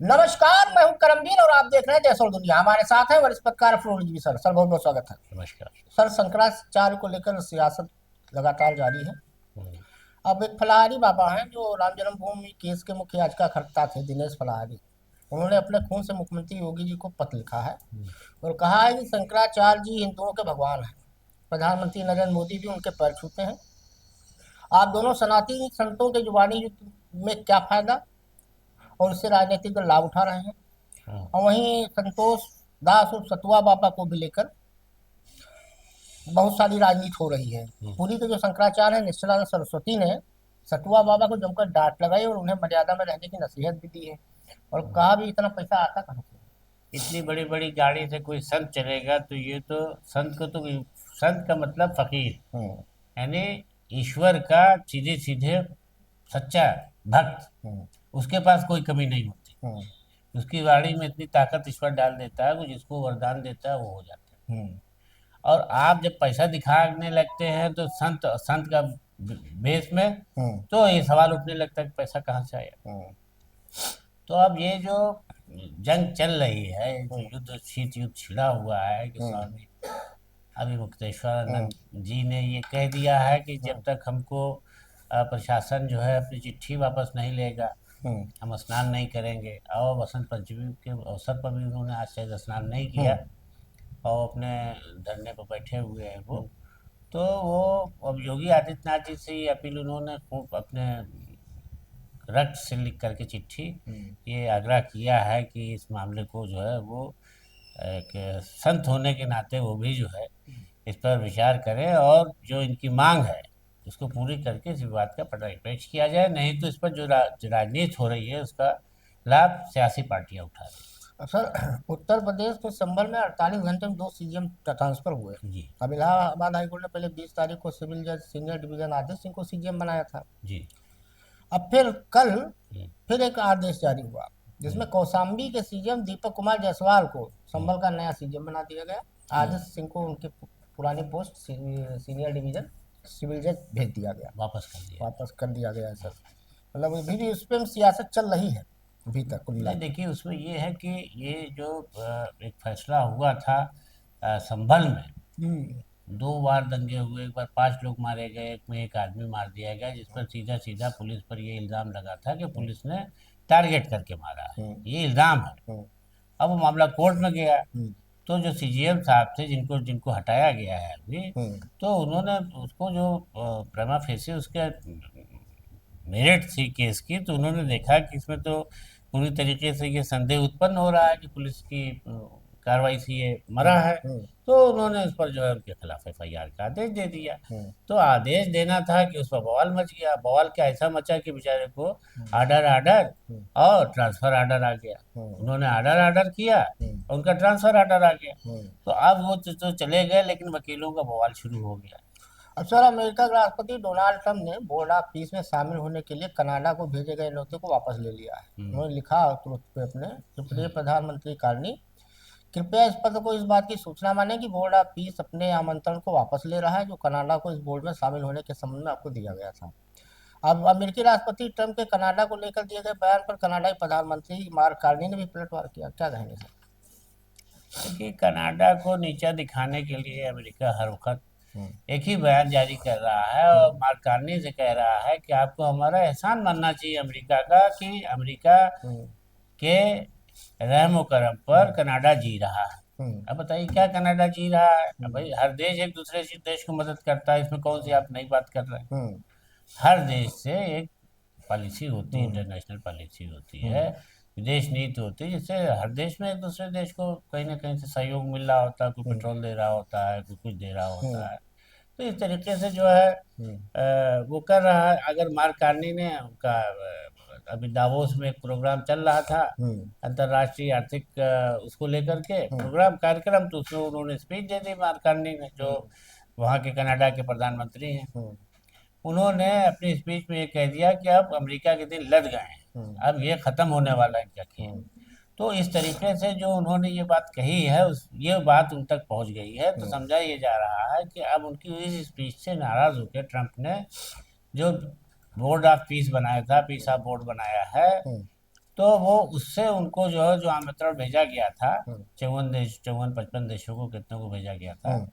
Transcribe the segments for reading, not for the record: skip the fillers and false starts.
नमस्कार, मैं हूं करमवीर और आप देख रहे हैं देश और दुनिया। हमारे साथ हैं वरिष्ठ पत्रकार अफरोज जी सर। सर, बहुत बहुत स्वागत है। नमस्कार। सर, शंकराचार्य को लेकर सियासत लगातार जारी है। हम्म। अब एक फलाहारी बाबा हैं जो राम जन्मभूमि केस के मुख्य याचिकाकर्ता थे, दिनेश फलाहारी। उन्होंने अपने खून से मुख्यमंत्री योगी जी को पत्र लिखा है और कहा है कि शंकराचार्य जी हिंदुओं के भगवान हैं। प्रधानमंत्री नरेंद्र मोदी भी उनके पैर छूते हैं। आप दोनों सनातनी संतों के जुबानी युद्ध में क्या फायदा, और उससे राजनीतिक लाभ उठा रहे हैं। हाँ। और वहीं संतोष दास और सतुआ बाबा को भी लेकर बहुत सारी राजनीति हो रही है। हम्म। पूरी के जो शंकराचार्य है निश्चलानंद सरस्वती ने सतुआ बाबा को जमकर डांट लगाई और उन्हें मर्यादा में रहने की नसीहत भी दी है। और हम्म। कहा भी इतना पैसा आता कहाँ से। इतनी बड़ी बड़ी गाड़ी से कोई संत चलेगा तो ये तो संत को तो संत का मतलब फकीर, हम्म। यानी ईश्वर का सीधे सीधे सच्चा भक्त। हम्म। उसके पास कोई कमी नहीं होती। हम्म। उसकी वाणी में इतनी ताकत ईश्वर डाल देता है, वो जिसको वरदान देता है वो हो जाता है। हम्म। और आप जब पैसा दिखाने लगते हैं तो संत संत का भेष में, हम्म। तो ये सवाल उठने लगता है कि पैसा कहाँ से आया। हम्म। तो अब ये जो जंग चल रही है, जो हम्म। युद्ध शीत युद्ध छिड़ा हुआ है कि हम्म। स्वामी अभी हम्म। मुक्तेश्वरानंद जी ने ये कह दिया है कि जब हम्म। तक हमको प्रशासन जो है अपनी चिट्ठी वापस नहीं लेगा, हम्म। हम स्नान नहीं करेंगे। और बसंत पंचमी के अवसर पर भी उन्होंने आज शायद स्नान नहीं किया हम्म। और अपने धरने पर बैठे हुए हैं वो। हम्म। तो वो अब योगी आदित्यनाथ जी से ये अपील उन्होंने खूब अपने रक्त से लिख करके चिट्ठी हम्म। ये आग्रह किया है कि इस मामले को जो है वो एक संत होने के नाते वो भी जो है इस पर विचार करें और जो इनकी मांग है उसको पूरी करके इस विवाद का परिपेक्ष किया जाए। नहीं तो इस पर जो राजनीति हो रही है उसका लाभ सियासी पार्टियां उठा रही सर, उत्तर प्रदेश के संभल में 48 घंटे में 2 सीजीएम ट्रांसफर हुए। जी। अब इलाहाबाद हाईकोर्ट ने पहले 20 तारीख को सिविल जज सीनियर डिवीजन आदेश सिंह को सीजीएम बनाया था। जी। अब फिर कल हम्म। फिर एक आदेश जारी हुआ हम्म। जिसमें कौशाम्बी के सीजीएम दीपक कुमार जायसवाल को हम्म। संभल का नया सीजीएम बना दिया गया। हम्म। आदेश सिंह को उनकी पुरानी पोस्ट सीनियर डिवीजन सिविल जज भेज दिया गया, वापस कर दिया। वापस कर दिया गया है सर। मतलब अभी भी उस पर सियासत चल रही है अभी तक कुल मिला नहीं, के। देखिए उसमें ये है कि ये जो एक फैसला हुआ था संभल में, हम्म। 2 बार दंगे हुए, एक बार 5 लोग मारे गए, एक में एक आदमी मार दिया गया, जिस पर सीधा सीधा पुलिस पर ये इल्ज़ाम लगा था कि हम्म। पुलिस ने टारगेट करके मारा है। हम्म। ये इल्ज़ाम है। हम्म। अब वो मामला कोर्ट में गया। हम्म। तो जो सीजीएम साहब थे जिनको जिनको हटाया गया है अभी, हम्म। तो उन्होंने उसको जो प्रेमा फेसी उसके मेरिट थी केस की, तो उन्होंने देखा कि इसमें तो पूरी तरीके से ये संदेह उत्पन्न हो रहा है कि पुलिस की कार्रवाई से ये मरा हम्म। है। हम्म। तो उन्होंने उस पर जो है उनके खिलाफ एफआईआर का आदेश दे दिया। हम्म। तो आदेश देना था कि उस पर बवाल मच गया। बवाल क्या ऐसा मचा कि बेचारे को हम्म। आर्डर आर्डर हम्म। और ट्रांसफ़र आर्डर आ गया। हम्म। उन्होंने आर्डर आर्डर किया हम्म। और उनका ट्रांसफ़र आर्डर आ गया। हम्म। तो अब वो तो चले गए, लेकिन वकीलों का बवाल शुरू हो गया। अब सर, अमेरिका के राष्ट्रपति डोनाल्ड ट्रंप ने बोर्ड ऑफ पीस में शामिल होने के लिए कनाडा को भेजे गए न्योते को वापस ले लिया है। हम्म। उन्होंने लिखा ट्रुथ पे अपने कि प्रिय हम्म। प्रधानमंत्री कारनी, कृपया इस पत्र को इस बात की सूचना माने कि बोर्ड ऑफ पीस अपने आमंत्रण को वापस ले रहा है जो कनाडा को इस बोर्ड में शामिल होने के संबंध में आपको दिया गया था। अब अमेरिकी राष्ट्रपति ट्रंप के कनाडा को लेकर दिए गए बयान पर कनाडाई प्रधानमंत्री मार्क कार्नी ने भी पलटवार किया। क्या कहेंगे सर? देखिए, कनाडा को नीचा दिखाने के लिए अमेरिका हर वक्त हम्म। एक ही बयान जारी कर रहा है और हम्म। मार्क कार्नी से कह रहा है कि आपको हमारा एहसान मानना चाहिए अमेरिका का, कि अमेरिका हम्म। के रहम करम पर हम्म। कनाडा जी रहा है। हम्म। अब बताइए क्या कनाडा जी रहा है? अब हम्म। भाई हर देश एक दूसरे से देश को मदद करता है, इसमें कौन सी आप नई बात कर रहे हैं? हम्म। हर देश से एक पॉलिसी होती है, हम्म। इंटरनेशनल पॉलिसी होती है, हम्म। विदेश नीति होती है, जिससे हर देश में एक दूसरे देश को कहीं ना कहीं से सहयोग मिल रहा होता है। कोई हम्म। पेट्रोल दे रहा होता है, कोई कुछ दे रहा हम्म। होता है। तो इस तरीके से जो है हम्म। वो कर रहा है। अगर मार्क कार्नी ने उनका अभी दावोस में एक प्रोग्राम चल रहा था, हम्म। अंतर्राष्ट्रीय आर्थिक उसको लेकर के हम्म। प्रोग्राम कार्यक्रम, तो उसमें उन्होंने स्पीच दे दी मार्क कार्नी ने, जो हम्म। वहाँ के कनाडा के प्रधानमंत्री हैं। हम्म। उन्होंने अपनी स्पीच में ये कह दिया कि अब अमेरिका के दिन लद गए हैं, हम्म। अब ये ख़त्म होने वाला है इनका खेल। हम्म। तो इस तरीके से जो उन्होंने ये बात कही है, ये बात उन तक पहुंच गई है। तो हम्म। समझा ये जा रहा है कि अब उनकी इस स्पीच से नाराज़ होकर ट्रंप ने जो बोर्ड ऑफ पीस बनाया था, पीस ऑफ बोर्ड बनाया है, हम्म। तो वो उससे उनको जो है जो आमंत्रण भेजा गया था, हम्म, 54 55 देशों को कितने को भेजा गया था, हम्म,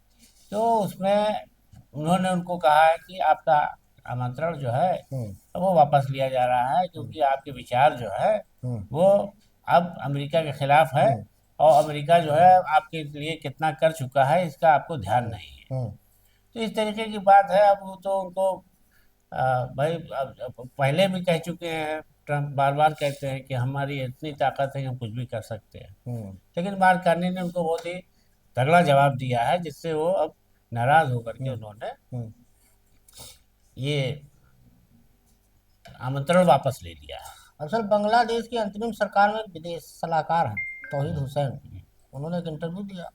तो उसमें उन्होंने उनको कहा है कि आपका आमंत्रण जो है हम्म, वो वापस लिया जा रहा है, हम्म, क्योंकि आपके विचार जो है हम्म, वो अब अमेरिका के खिलाफ है, हम्म, और अमेरिका जो है आपके लिए कितना कर चुका है इसका आपको ध्यान हम्म, नहीं है। हम्म, तो इस तरीके की बात है। अब वो तो उनको भाई अब पहले भी कह चुके हैं, ट्रम्प बार बार कहते हैं कि हमारी इतनी ताकत है कि हम कुछ भी कर सकते हैं, हम्म, लेकिन मार्क कार्नी ने उनको बहुत ही तगड़ा जवाब दिया है, जिससे वो अब नाराज होकर के हम्म, उन्होंने हम्म। ये आमंत्रण वापस ले लिया है। असल बांग्लादेश की अंतरिम सरकार में एक विदेश सलाहकार हैं, तौहीद हुसैन। उन्होंने एक इंटरव्यू दिया,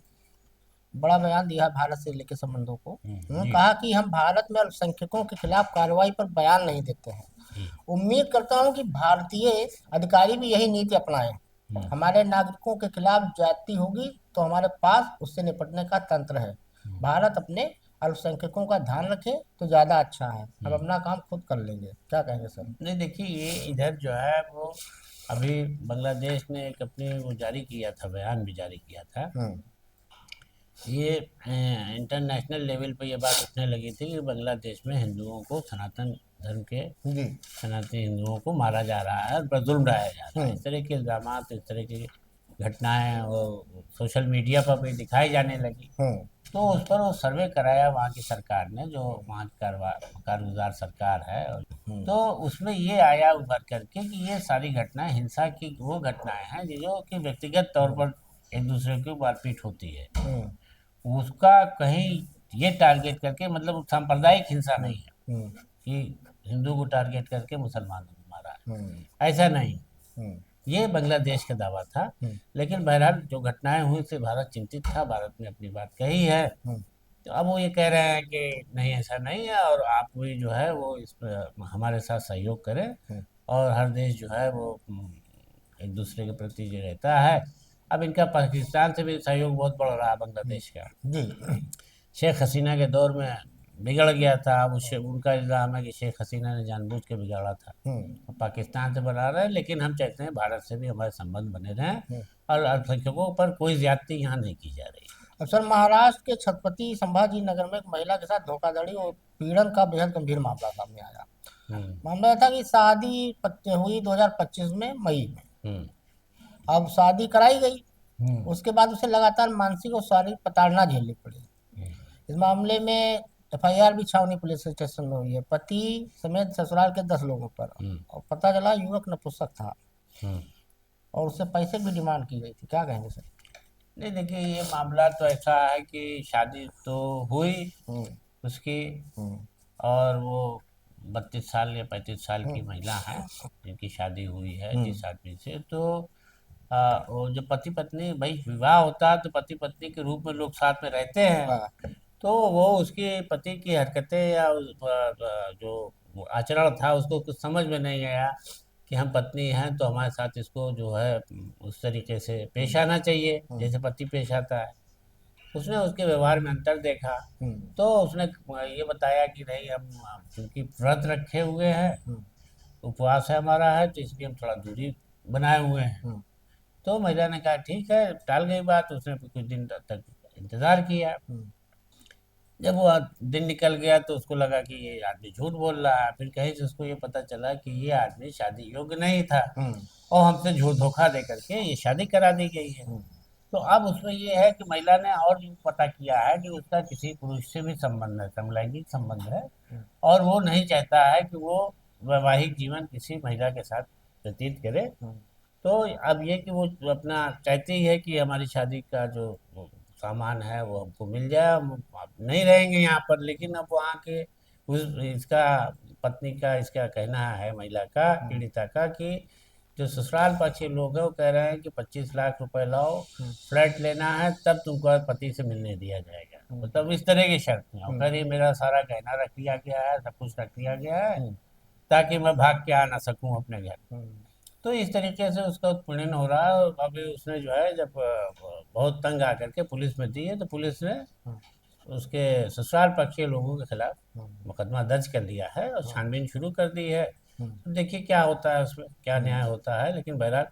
बड़ा बयान दिया है भारत से लेकर संबंधों को। उन्होंने जी कहा कि हम भारत में अल्पसंख्यकों के खिलाफ कार्रवाई पर बयान नहीं देते हैं। जी। उम्मीद करता हूं कि भारतीय अधिकारी भी यही नीति अपनाएं। हम्म, हमारे नागरिकों के खिलाफ ज्यादती होगी तो हमारे पास उससे निपटने का तंत्र है। भारत अपने अल्पसंख्यकों का ध्यान रखे तो ज्यादा अच्छा है, हम हम्म। अपना काम खुद कर लेंगे। क्या कहेंगे सर? नहीं देखिए, ये इधर जो है वो अभी बांग्लादेश ने एक अपनी वो जारी किया था, बयान भी जारी किया था। हम्म, ये इंटरनेशनल लेवल पे ये बात उठने लगी थी कि बांग्लादेश में हिंदुओं को, सनातन धर्म के जी, सनातनी हिंदुओं को मारा जा रहा है और पर जुल्म ढाया जा रहा है। हम्म, इस तरह के इल्ज़ाम, इस तरह की घटनाएं वो सोशल मीडिया पर भी दिखाई जाने लगी। हम्म, तो उस पर वो सर्वे कराया वहाँ की सरकार ने, जो वहाँ की कारगुजार सरकार है। और हम्म, तो उसमें ये आया उभर करके कि ये सारी घटनाएं हिंसा की वो घटनाएं हैं जो कि व्यक्तिगत तौर हम्म, पर एक दूसरे की मारपीट होती है, हम्म, उसका कहीं ये टारगेट करके, मतलब सांप्रदायिक हिंसा हम्म, नहीं है हम्म, कि हिंदू को टारगेट करके मुसलमानों को मारा हम्म, है, ऐसा नहीं। हम्म, ये बांग्लादेश का दावा था। हम्म, लेकिन बहरहाल जो घटनाएं हुई से भारत चिंतित था, भारत ने अपनी बात कही है। हम्म, तो अब वो ये कह रहे हैं कि नहीं, ऐसा नहीं है, और आप भी जो है वो इस पर हमारे साथ सहयोग करें, हम्म, और हर देश जो है वो एक दूसरे के प्रति जो रहता है। अब इनका पाकिस्तान से भी सहयोग बहुत बढ़ रहा है हम्म, बांग्लादेश का। जी, शेख हसीना के दौर में बिगड़ गया था, अब उनका इल्ज़ाम है कि शेख हसीना ने जानबूझ के बिगाड़ा था। हम्म, अब पाकिस्तान से बना रहे हैं, लेकिन हम चाहते हैं भारत से भी हमारे संबंध बने रहें, हम्म। और अल्पसंख्यकों पर कोई ज्यादती यहाँ नहीं की जा रही। अब सर, महाराष्ट्र के छत्रपति संभाजी नगर में एक महिला के साथ धोखाधड़ी और पीड़न का बेहद गंभीर मामला सामने आया। हम्म मामला यह था कि शादी हुई 2025 में, मई में। हम्म अब शादी कराई गई, हम्म उसके बाद उसे लगातार मानसिक और शारीरिक प्रताड़ना झेलनी पड़ी। इस मामले में एफआईआर भी छावनी पुलिस स्टेशन में हुई है, पति समेत ससुराल के 10 लोगों पर। हम्म और पता चला युवक नपुंसक था हम्म। और उससे पैसे की भी डिमांड की गई थी। क्या कहेंगे सर? नहीं देखिए, ये मामला तो ऐसा है कि शादी तो हुई हम्म, उसकी, हम्म, और वो 32 साल या 35 साल की हम्म, महिला है जिनकी शादी हुई है हम्म, जिस आदमी से। तो वो जो पति पत्नी, भाई विवाह होता है तो पति पत्नी के रूप में लोग साथ में रहते हैं। हाँ, तो वो उसके पति की हरकतें या जो वो आचरण था उसको कुछ समझ में नहीं आया कि हम पत्नी हैं तो हमारे साथ इसको जो है उस तरीके से पेश हम्म, आना चाहिए हम्म, जैसे पति पेश आता है। उसने उसके व्यवहार में अंतर देखा, हम्म, तो उसने ये बताया कि नहीं, हम क्योंकि व्रत रखे हुए हैं, हम्म, उपवास है हमारा, है तो इसलिए हम थोड़ा दूरी बनाए हुए हैं। हम्म, तो महिला ने कहा ठीक है, टाल गई बात। उसने कुछ दिन तक इंतज़ार किया। हम्म, जब वो दिन निकल गया तो उसको लगा कि ये आदमी झूठ बोल रहा है। फिर कहीं से उसको ये पता चला कि ये आदमी शादी योग्य नहीं था, हम्म, और हमसे झूठ धोखा दे करके ये शादी करा दी गई है। हम्म, तो अब उसमें ये है कि महिला ने और भी पता किया है कि उसका किसी पुरुष से भी संबंध है, समलैंगिक संबंध है, हम्म, और वो नहीं चाहता है कि वो वैवाहिक जीवन किसी महिला के साथ व्यतीत करे। हम्म, तो अब ये कि वो अपना चाहती ही है कि हमारी शादी का जो वो सामान है वो हमको मिल जाए, हम अब नहीं रहेंगे यहाँ पर। लेकिन अब वहाँ के उस इसका पत्नी का इसका कहना है, महिला का, हम्म, पीड़िता का, कि जो ससुराल पक्ष के लोग हैं वो कह रहे हैं कि 25 लाख रुपए लाओ, हम्म, फ्लैट लेना है, तब तुमको पति से मिलने दिया जाएगा। हम्म, मतलब इस तरह की शर्त है। और हम्म, कह रही मेरा सारा गहना रख लिया गया है, सब कुछ रख लिया गया है, हम्म, ताकि मैं भाग के आ ना सकूं अपने घर। हम्म, तो इस तरीके से उसका उत्पीड़न हो रहा है। और अभी उसने जो है जब बहुत तंग आकर के पुलिस में दी है, तो पुलिस ने हम्म, उसके ससुराल पक्ष के लोगों के खिलाफ हम्म, मुकदमा दर्ज कर लिया है और हम्म, छानबीन शुरू कर दी है। तो देखिए क्या होता है उसमें, क्या न्याय होता है, लेकिन बहरहाल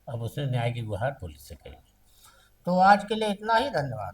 अब उसने न्याय की गुहार पुलिस से करी। तो आज के लिए इतना ही, धन्यवाद।